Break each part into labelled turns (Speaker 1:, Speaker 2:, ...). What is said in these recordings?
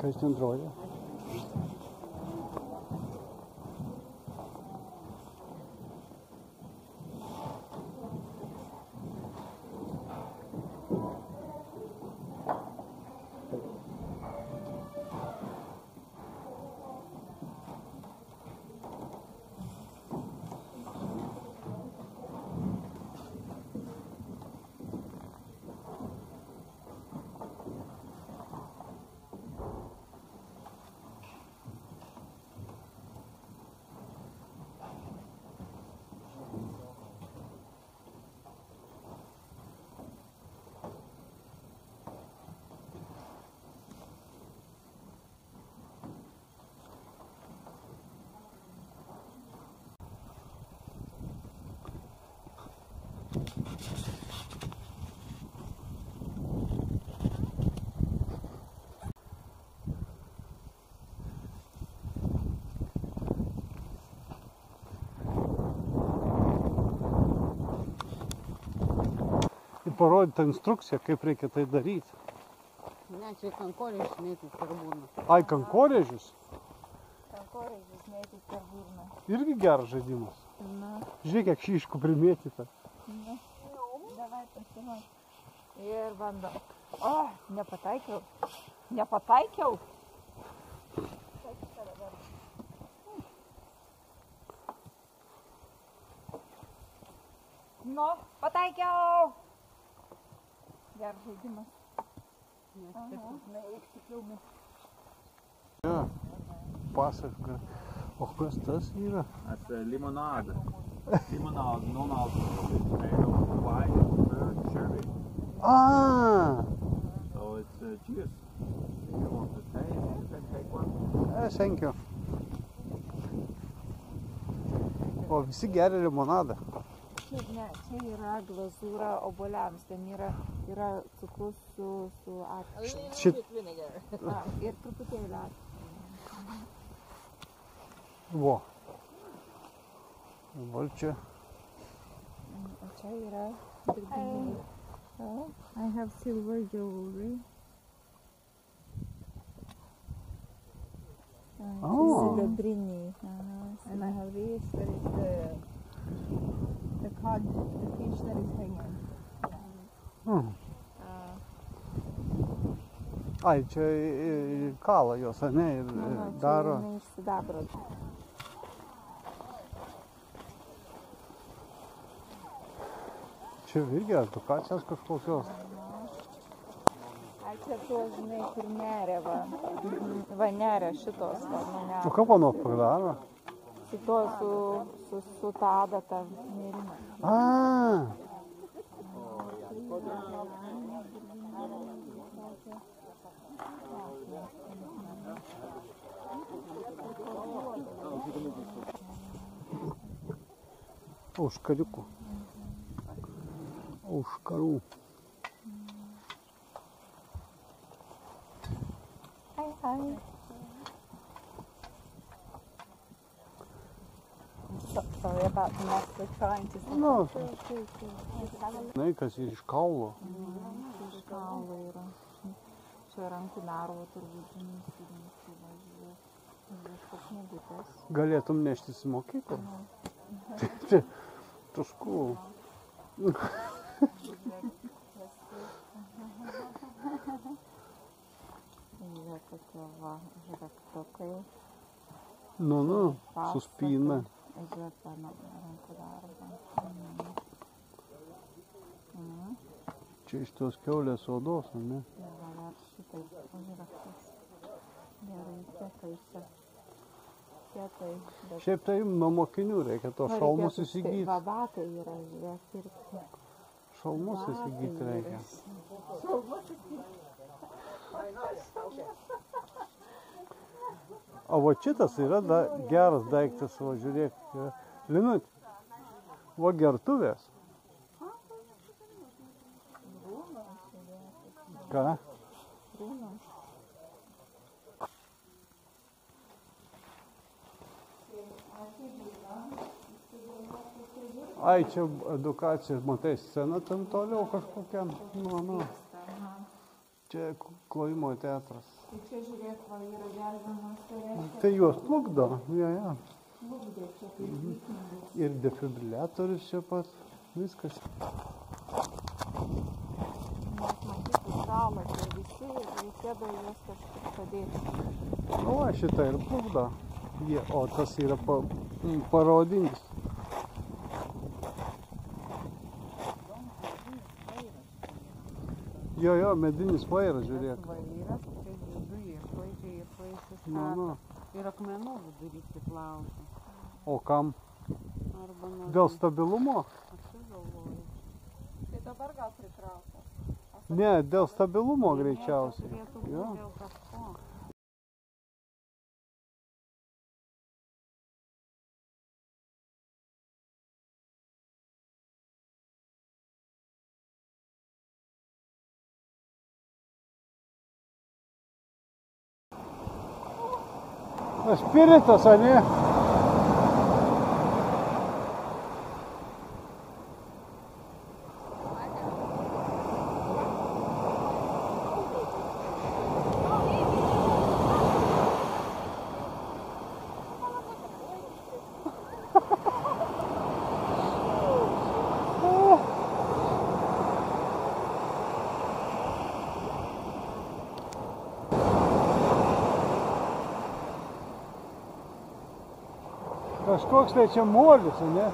Speaker 1: Kas ten droja? Parodyta instrukcija, kaip reikia tai daryti.
Speaker 2: Ne, čia kankorėžius mėtyt per burną.
Speaker 1: Ai, kankorėžius?
Speaker 2: Kankorėžius mėtyt per burną.
Speaker 1: Irgi geras žaidimas.
Speaker 2: Na.
Speaker 1: Žiūrėk, kiek šiškų primėtyta.
Speaker 2: Na. Davai pasiruoš. Ir bandom. O, nepataikiau. Nepataikiau. Nu, pataikiau. Geras žaidimas.
Speaker 1: Ja, pasaka. O kas tas yra?
Speaker 3: That's limonade. Limonade, non-alcoholic, made of wine and burnt cherry.
Speaker 1: Ah!
Speaker 3: So it's juice. If you want to taste, you can take one.
Speaker 1: Thank you. O visi geria limonadą.
Speaker 2: Ne, čia yra glazūra obuoliams, ten yra cukrus su actu. Ir truputėlį actu.
Speaker 1: Vo. Va čia.
Speaker 2: O čia yra dirbiniai. I have silver jewelry. Sidabriniai. And I have this, that is the cod, the fish that is hanging.
Speaker 1: Ai, čia kala jos, ne, ir daro.
Speaker 2: Čia iš sidabro.
Speaker 1: Čia irgi edukacijos kažkokios.
Speaker 2: Ai, čia tuos, žinai, kur neria, va. Va, neria šitos, va, neria.
Speaker 1: O ką panot padaro?
Speaker 2: Su tuo, su ta adata nerima.
Speaker 1: A. Užkariukų. Užkarų.
Speaker 2: Hi, hi. Sorry about the mess we're trying to see.
Speaker 1: Nu, žinai, kas iš kaulo.
Speaker 2: Iš kaulo yra. Čia rankų narvo turbūt, žinai, kažkoks knygutės.
Speaker 1: Galėtum neštis į mokyklą. Tuškų.
Speaker 2: Jie tokie va, žraktukai.
Speaker 1: Nu, su spyna.
Speaker 2: Žiūrėk, rankų darbą.
Speaker 1: Čia iš tos kiaulės odos, ne?
Speaker 2: Va, dar šitai užraktas. Gerai, kietai.
Speaker 1: Šiaip tai nuo mokinių reikia to šalmus įsigyti.
Speaker 2: Va, batai yra, žiūrėk, pirkti.
Speaker 1: Šalmus įsigyti reikia.
Speaker 2: Šalmus įsigyti.
Speaker 1: O va šitas yra geras daiktas, va žiūrėk. Linut, va gertuvės. Ką? Ai, čia edukacija, matai, scena ten toliau kažkokia. Nu. Čia klojimo teatras.
Speaker 2: Tai čia žiūrėk, va, yra gelbėjimas, tai reiškia.
Speaker 1: Tai juos plukdo, jo.
Speaker 2: Plukdė čia kaip vikingas.
Speaker 1: Ir defibriliatorius čia pat, viskas.
Speaker 2: Nes matyti salą, tai visi reikėdavo juos kažkur padėti.
Speaker 1: O, šitą ir plukdo. O tas yra parodinis. Jo, medinis vairas, žiūrėk.
Speaker 4: Vairas, čia viduje ir plaisiai
Speaker 1: Nu.
Speaker 4: ir akmenų vidury priplauta.
Speaker 1: O kam?
Speaker 4: Arba nuo...
Speaker 1: Dėl stabilumo?
Speaker 4: Aš jau galvoju.
Speaker 2: Tai dabar gal pritraukia.
Speaker 1: Ne, dėl stabilumo greičiausiai.
Speaker 4: Turėtų būti
Speaker 1: Jo.
Speaker 4: dėl kažko.
Speaker 1: Spiritas, ar ne? Kažkoks tai čia molis, ne?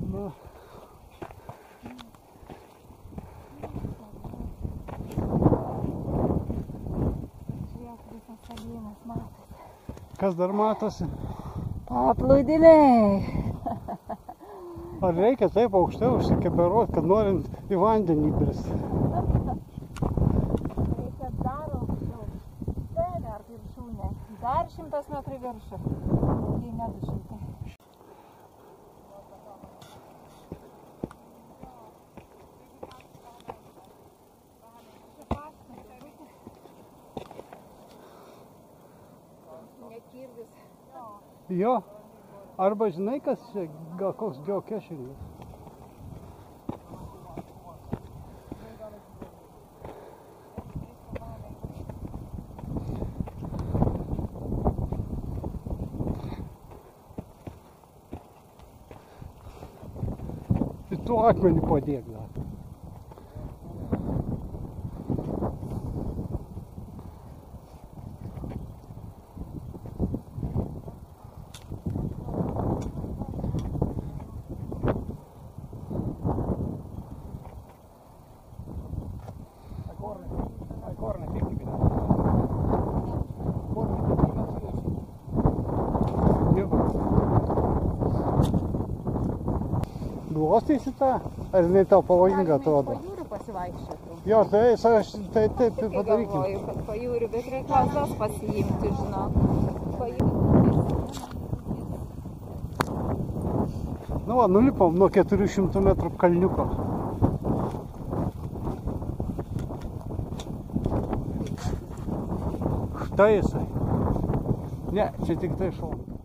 Speaker 1: Nu.
Speaker 2: Žiūrėk, visas salynas matosi.
Speaker 1: Kas dar matosi?
Speaker 2: Paplūdimiai.
Speaker 1: Ar reikia taip aukštai užsikeberuoti, kad norint į vandenį įbristi?
Speaker 2: Reikia dar aukščiau. Ten ar viršūnė. Dar 100 metrų į viršų. Jei ne 200. Nekirdis.
Speaker 1: Jo. Arba žinai, kas čia, gal koks geokešingas. Tai tu akmenį padėk dar. Glostysi tą? Ar jinai tau pavojinga atrodo?
Speaker 2: Pajūriu pasivaikščiotų.
Speaker 1: Jo, tai aš taip padarykim.
Speaker 2: Galvoju, kad pajūriu, bet reikia lazdas pasiimti, žinok. Pajūriu.
Speaker 1: Nu va, nulipom nuo 400 metrų kalniuko. Štai jisai. Ne, čia tik tai šonas.